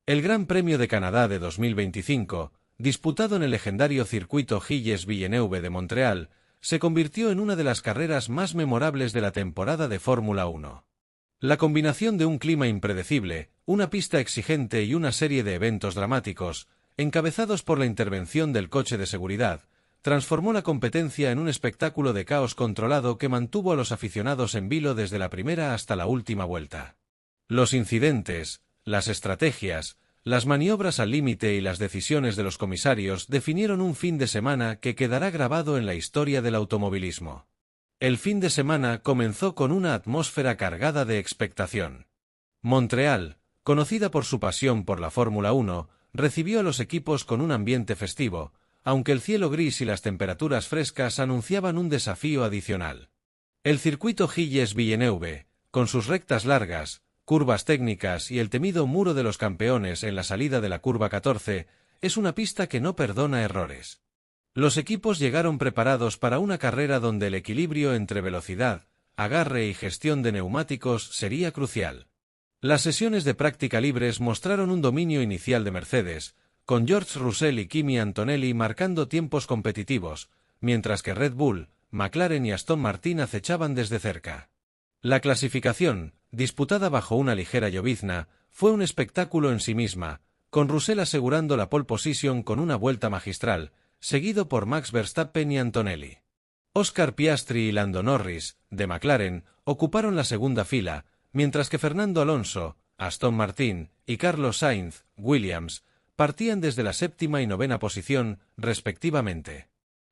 El Gran Premio de Canadá de 2025, disputado en el legendario circuito Gilles-Villeneuve de Montreal, se convirtió en una de las carreras más memorables de la temporada de Fórmula 1. La combinación de un clima impredecible, una pista exigente y una serie de eventos dramáticos, encabezados por la intervención del coche de seguridad, transformó la competencia en un espectáculo de caos controlado que mantuvo a los aficionados en vilo desde la primera hasta la última vuelta. Los incidentes, las estrategias, las maniobras al límite y las decisiones de los comisarios definieron un fin de semana que quedará grabado en la historia del automovilismo. El fin de semana comenzó con una atmósfera cargada de expectación. Montreal, conocida por su pasión por la Fórmula 1, recibió a los equipos con un ambiente festivo, aunque el cielo gris y las temperaturas frescas anunciaban un desafío adicional. El circuito Gilles-Villeneuve, con sus rectas largas, curvas técnicas y el temido muro de los campeones en la salida de la curva 14, es una pista que no perdona errores. Los equipos llegaron preparados para una carrera donde el equilibrio entre velocidad, agarre y gestión de neumáticos sería crucial. Las sesiones de práctica libres mostraron un dominio inicial de Mercedes, con George Russell y Kimi Antonelli marcando tiempos competitivos, mientras que Red Bull, McLaren y Aston Martin acechaban desde cerca. La clasificación, disputada bajo una ligera llovizna, fue un espectáculo en sí misma, con Russell asegurando la pole position con una vuelta magistral, seguido por Max Verstappen y Antonelli. Oscar Piastri y Lando Norris, de McLaren, ocuparon la segunda fila, mientras que Fernando Alonso, Aston Martin, y Carlos Sainz, Williams, partían desde la séptima y novena posición, respectivamente.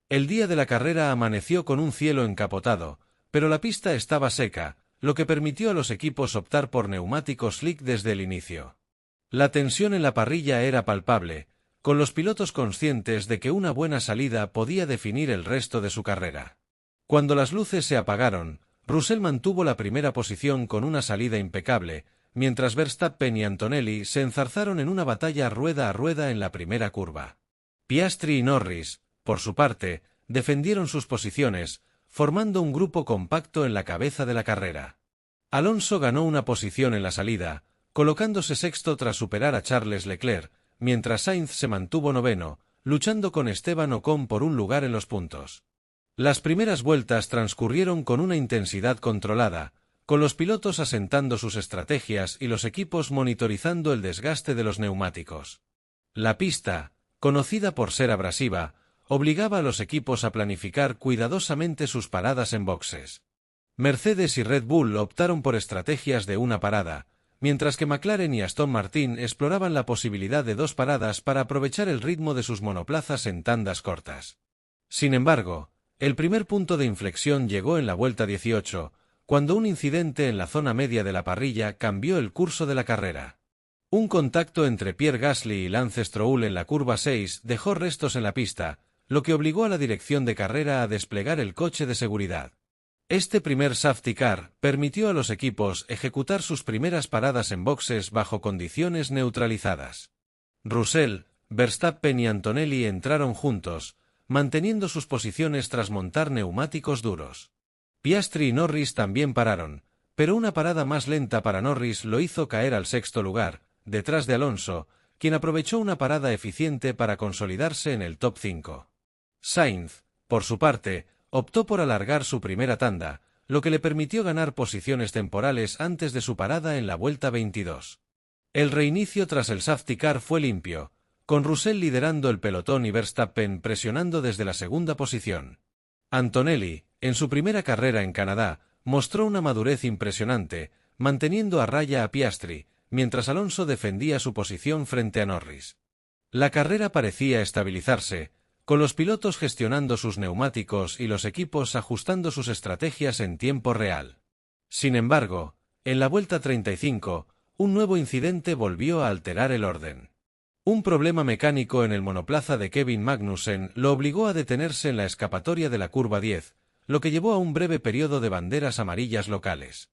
El día de la carrera amaneció con un cielo encapotado, pero la pista estaba seca, lo que permitió a los equipos optar por neumáticos slick desde el inicio. La tensión en la parrilla era palpable, con los pilotos conscientes de que una buena salida podía definir el resto de su carrera. Cuando las luces se apagaron, Russell mantuvo la primera posición con una salida impecable, mientras Verstappen y Antonelli se enzarzaron en una batalla rueda a rueda en la primera curva. Piastri y Norris, por su parte, defendieron sus posiciones, formando un grupo compacto en la cabeza de la carrera. Alonso ganó una posición en la salida, colocándose sexto tras superar a Charles Leclerc, mientras Sainz se mantuvo noveno, luchando con Esteban Ocon por un lugar en los puntos. Las primeras vueltas transcurrieron con una intensidad controlada, con los pilotos asentando sus estrategias y los equipos monitorizando el desgaste de los neumáticos. La pista, conocida por ser abrasiva, obligaba a los equipos a planificar cuidadosamente sus paradas en boxes. Mercedes y Red Bull optaron por estrategias de una parada, mientras que McLaren y Aston Martin exploraban la posibilidad de dos paradas para aprovechar el ritmo de sus monoplazas en tandas cortas. Sin embargo, el primer punto de inflexión llegó en la vuelta 18, cuando un incidente en la zona media de la parrilla cambió el curso de la carrera. Un contacto entre Pierre Gasly y Lance Stroll en la curva 6 dejó restos en la pista, lo que obligó a la dirección de carrera a desplegar el coche de seguridad. Este primer safety car permitió a los equipos ejecutar sus primeras paradas en boxes bajo condiciones neutralizadas. Russell, Verstappen y Antonelli entraron juntos, manteniendo sus posiciones tras montar neumáticos duros. Piastri y Norris también pararon, pero una parada más lenta para Norris lo hizo caer al sexto lugar, detrás de Alonso, quien aprovechó una parada eficiente para consolidarse en el top 5. Sainz, por su parte, optó por alargar su primera tanda, lo que le permitió ganar posiciones temporales antes de su parada en la vuelta 22. El reinicio tras el safety car fue limpio, con Russell liderando el pelotón y Verstappen presionando desde la segunda posición. Antonelli, en su primera carrera en Canadá, mostró una madurez impresionante, manteniendo a raya a Piastri, mientras Alonso defendía su posición frente a Norris. La carrera parecía estabilizarse, con los pilotos gestionando sus neumáticos y los equipos ajustando sus estrategias en tiempo real. Sin embargo, en la vuelta 35, un nuevo incidente volvió a alterar el orden. Un problema mecánico en el monoplaza de Kevin Magnussen lo obligó a detenerse en la escapatoria de la curva 10, lo que llevó a un breve periodo de banderas amarillas locales.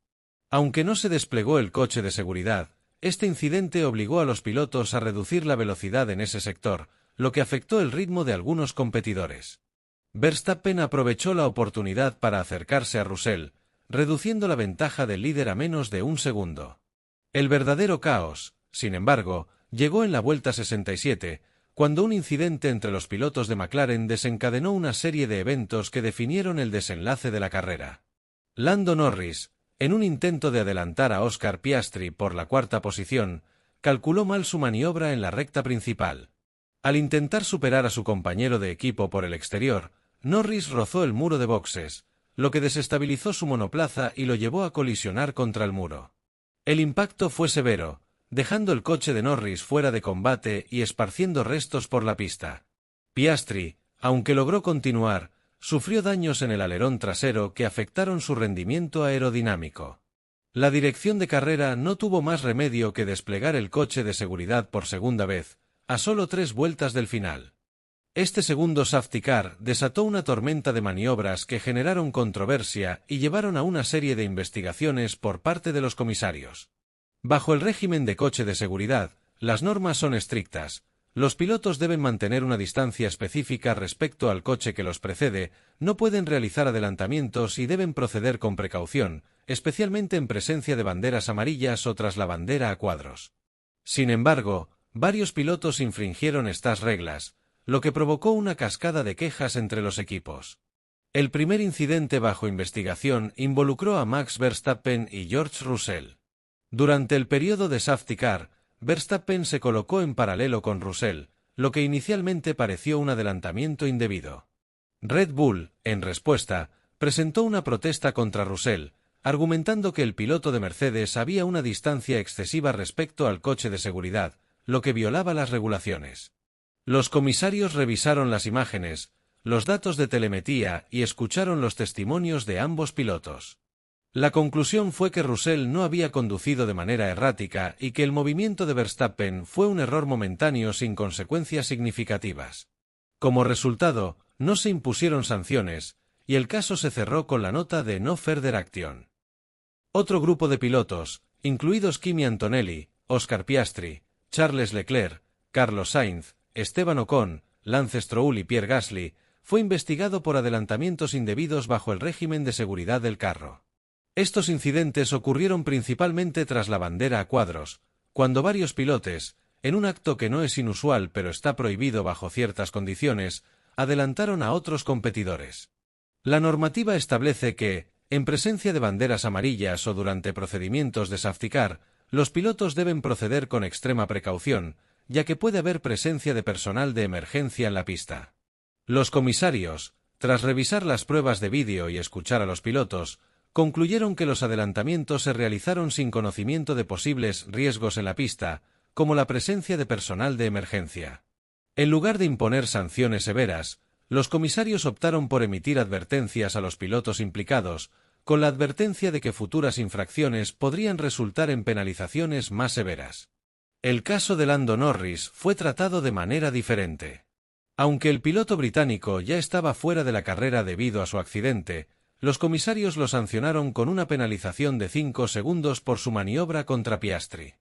Aunque no se desplegó el coche de seguridad, este incidente obligó a los pilotos a reducir la velocidad en ese sector, lo que afectó el ritmo de algunos competidores. Verstappen aprovechó la oportunidad para acercarse a Russell, reduciendo la ventaja del líder a menos de un segundo. El verdadero caos, sin embargo, llegó en la vuelta 67, cuando un incidente entre los pilotos de McLaren desencadenó una serie de eventos que definieron el desenlace de la carrera. Lando Norris, en un intento de adelantar a Oscar Piastri por la cuarta posición, calculó mal su maniobra en la recta principal. Al intentar superar a su compañero de equipo por el exterior, Norris rozó el muro de boxes, lo que desestabilizó su monoplaza y lo llevó a colisionar contra el muro. El impacto fue severo, dejando el coche de Norris fuera de combate y esparciendo restos por la pista. Piastri, aunque logró continuar, sufrió daños en el alerón trasero que afectaron su rendimiento aerodinámico. La dirección de carrera no tuvo más remedio que desplegar el coche de seguridad por segunda vez, a solo 3 vueltas del final. Este segundo safety car desató una tormenta de maniobras que generaron controversia y llevaron a una serie de investigaciones por parte de los comisarios. Bajo el régimen de coche de seguridad, las normas son estrictas. Los pilotos deben mantener una distancia específica respecto al coche que los precede, no pueden realizar adelantamientos y deben proceder con precaución, especialmente en presencia de banderas amarillas o tras la bandera a cuadros. Sin embargo, varios pilotos infringieron estas reglas, lo que provocó una cascada de quejas entre los equipos. El primer incidente bajo investigación involucró a Max Verstappen y George Russell. Durante el periodo de safety car, Verstappen se colocó en paralelo con Russell, lo que inicialmente pareció un adelantamiento indebido. Red Bull, en respuesta, presentó una protesta contra Russell, argumentando que el piloto de Mercedes había una distancia excesiva respecto al coche de seguridad, lo que violaba las regulaciones. Los comisarios revisaron las imágenes, los datos de telemetría y escucharon los testimonios de ambos pilotos. La conclusión fue que Russell no había conducido de manera errática y que el movimiento de Verstappen fue un error momentáneo sin consecuencias significativas. Como resultado, no se impusieron sanciones, y el caso se cerró con la nota de no further action. Otro grupo de pilotos, incluidos Kimi Antonelli, Oscar Piastri, Charles Leclerc, Carlos Sainz, Esteban Ocon, Lance Stroll y Pierre Gasly, fue investigado por adelantamientos indebidos bajo el régimen de seguridad del carro. Estos incidentes ocurrieron principalmente tras la bandera a cuadros, cuando varios pilotos, en un acto que no es inusual pero está prohibido bajo ciertas condiciones, adelantaron a otros competidores. La normativa establece que, en presencia de banderas amarillas o durante procedimientos de safety car, los pilotos deben proceder con extrema precaución, ya que puede haber presencia de personal de emergencia en la pista. Los comisarios, tras revisar las pruebas de vídeo y escuchar a los pilotos, concluyeron que los adelantamientos se realizaron sin conocimiento de posibles riesgos en la pista, como la presencia de personal de emergencia. En lugar de imponer sanciones severas, los comisarios optaron por emitir advertencias a los pilotos implicados, con la advertencia de que futuras infracciones podrían resultar en penalizaciones más severas. El caso de Lando Norris fue tratado de manera diferente. Aunque el piloto británico ya estaba fuera de la carrera debido a su accidente, los comisarios lo sancionaron con una penalización de 5 segundos por su maniobra contra Piastri.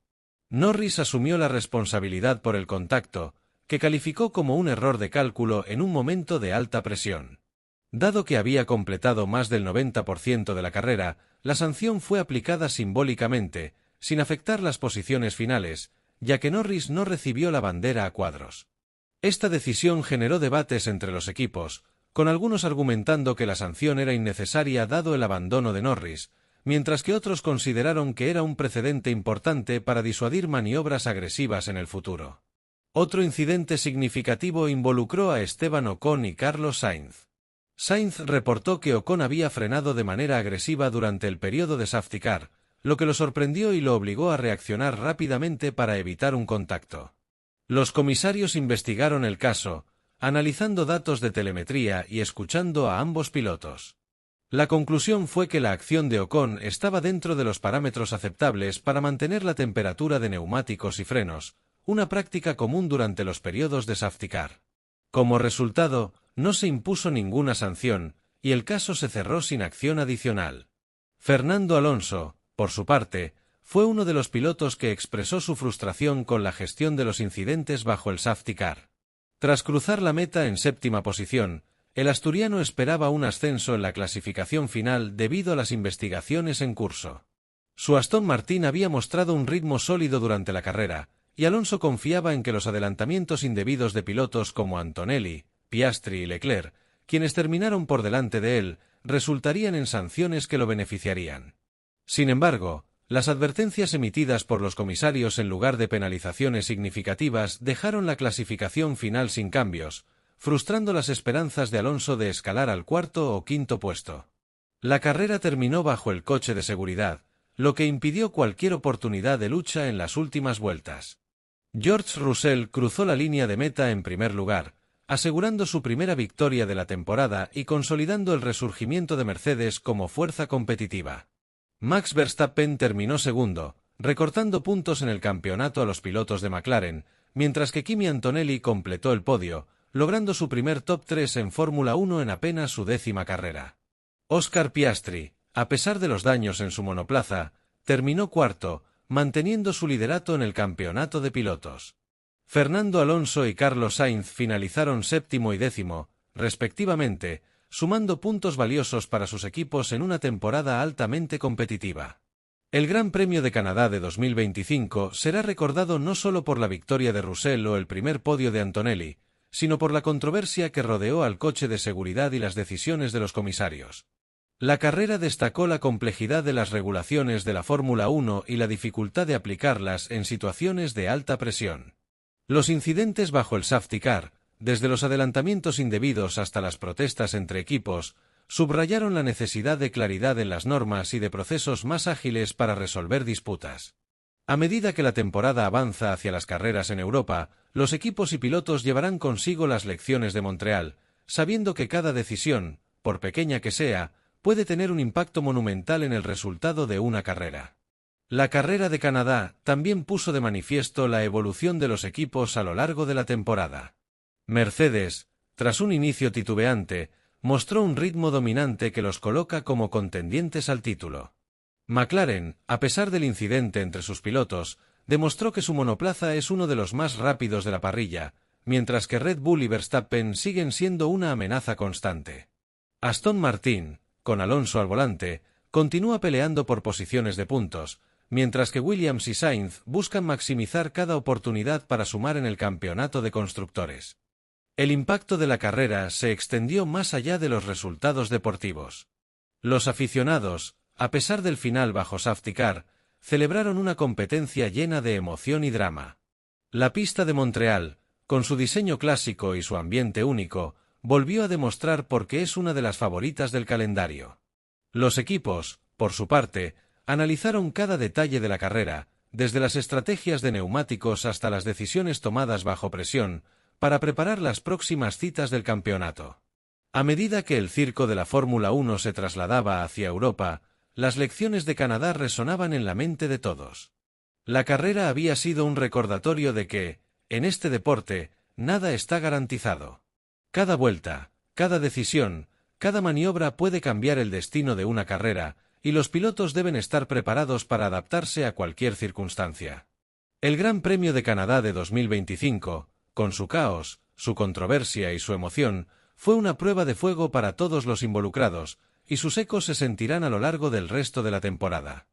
Norris asumió la responsabilidad por el contacto, que calificó como un error de cálculo en un momento de alta presión. Dado que había completado más del 90% de la carrera, la sanción fue aplicada simbólicamente, sin afectar las posiciones finales, ya que Norris no recibió la bandera a cuadros. Esta decisión generó debates entre los equipos, con algunos argumentando que la sanción era innecesaria dado el abandono de Norris, mientras que otros consideraron que era un precedente importante para disuadir maniobras agresivas en el futuro. Otro incidente significativo involucró a Esteban Ocon y Carlos Sainz. Sainz reportó que Ocon había frenado de manera agresiva durante el periodo de safety car, lo que lo sorprendió y lo obligó a reaccionar rápidamente para evitar un contacto. Los comisarios investigaron el caso, analizando datos de telemetría y escuchando a ambos pilotos. La conclusión fue que la acción de Ocon estaba dentro de los parámetros aceptables para mantener la temperatura de neumáticos y frenos, una práctica común durante los periodos de safety car. Como resultado, no se impuso ninguna sanción, y el caso se cerró sin acción adicional. Fernando Alonso, por su parte, fue uno de los pilotos que expresó su frustración con la gestión de los incidentes bajo el safety car. Tras cruzar la meta en séptima posición, el asturiano esperaba un ascenso en la clasificación final debido a las investigaciones en curso. Su Aston Martin había mostrado un ritmo sólido durante la carrera, y Alonso confiaba en que los adelantamientos indebidos de pilotos como Antonelli, Piastri y Leclerc, quienes terminaron por delante de él, resultarían en sanciones que lo beneficiarían. Sin embargo, las advertencias emitidas por los comisarios en lugar de penalizaciones significativas dejaron la clasificación final sin cambios, frustrando las esperanzas de Alonso de escalar al cuarto o quinto puesto. La carrera terminó bajo el coche de seguridad, lo que impidió cualquier oportunidad de lucha en las últimas vueltas. George Russell cruzó la línea de meta en primer lugar, asegurando su primera victoria de la temporada y consolidando el resurgimiento de Mercedes como fuerza competitiva. Max Verstappen terminó segundo, recortando puntos en el campeonato a los pilotos de McLaren, mientras que Kimi Antonelli completó el podio, logrando su primer top 3 en Fórmula 1 en apenas su 10ª carrera. Oscar Piastri, a pesar de los daños en su monoplaza, terminó cuarto, manteniendo su liderato en el campeonato de pilotos. Fernando Alonso y Carlos Sainz finalizaron séptimo y décimo, respectivamente, sumando puntos valiosos para sus equipos en una temporada altamente competitiva. El Gran Premio de Canadá de 2025 será recordado no solo por la victoria de Russell o el primer podio de Antonelli, sino por la controversia que rodeó al coche de seguridad y las decisiones de los comisarios. La carrera destacó la complejidad de las regulaciones de la Fórmula 1 y la dificultad de aplicarlas en situaciones de alta presión. Los incidentes bajo el safety car, desde los adelantamientos indebidos hasta las protestas entre equipos, subrayaron la necesidad de claridad en las normas y de procesos más ágiles para resolver disputas. A medida que la temporada avanza hacia las carreras en Europa, los equipos y pilotos llevarán consigo las lecciones de Montreal, sabiendo que cada decisión, por pequeña que sea, puede tener un impacto monumental en el resultado de una carrera. La carrera de Canadá también puso de manifiesto la evolución de los equipos a lo largo de la temporada. Mercedes, tras un inicio titubeante, mostró un ritmo dominante que los coloca como contendientes al título. McLaren, a pesar del incidente entre sus pilotos, demostró que su monoplaza es uno de los más rápidos de la parrilla, mientras que Red Bull y Verstappen siguen siendo una amenaza constante. Aston Martin, con Alonso al volante, continúa peleando por posiciones de puntos, mientras que Williams y Sainz buscan maximizar cada oportunidad para sumar en el campeonato de constructores. El impacto de la carrera se extendió más allá de los resultados deportivos. Los aficionados, a pesar del final bajo safety car, celebraron una competencia llena de emoción y drama. La pista de Montreal, con su diseño clásico y su ambiente único, volvió a demostrar por qué es una de las favoritas del calendario. Los equipos, por su parte, analizaron cada detalle de la carrera, desde las estrategias de neumáticos hasta las decisiones tomadas bajo presión, para preparar las próximas citas del campeonato. A medida que el circo de la Fórmula 1 se trasladaba hacia Europa, las lecciones de Canadá resonaban en la mente de todos. La carrera había sido un recordatorio de que, en este deporte, nada está garantizado. Cada vuelta, cada decisión, cada maniobra puede cambiar el destino de una carrera, y los pilotos deben estar preparados para adaptarse a cualquier circunstancia. El Gran Premio de Canadá de 2025, con su caos, su controversia y su emoción, fue una prueba de fuego para todos los involucrados, y sus ecos se sentirán a lo largo del resto de la temporada.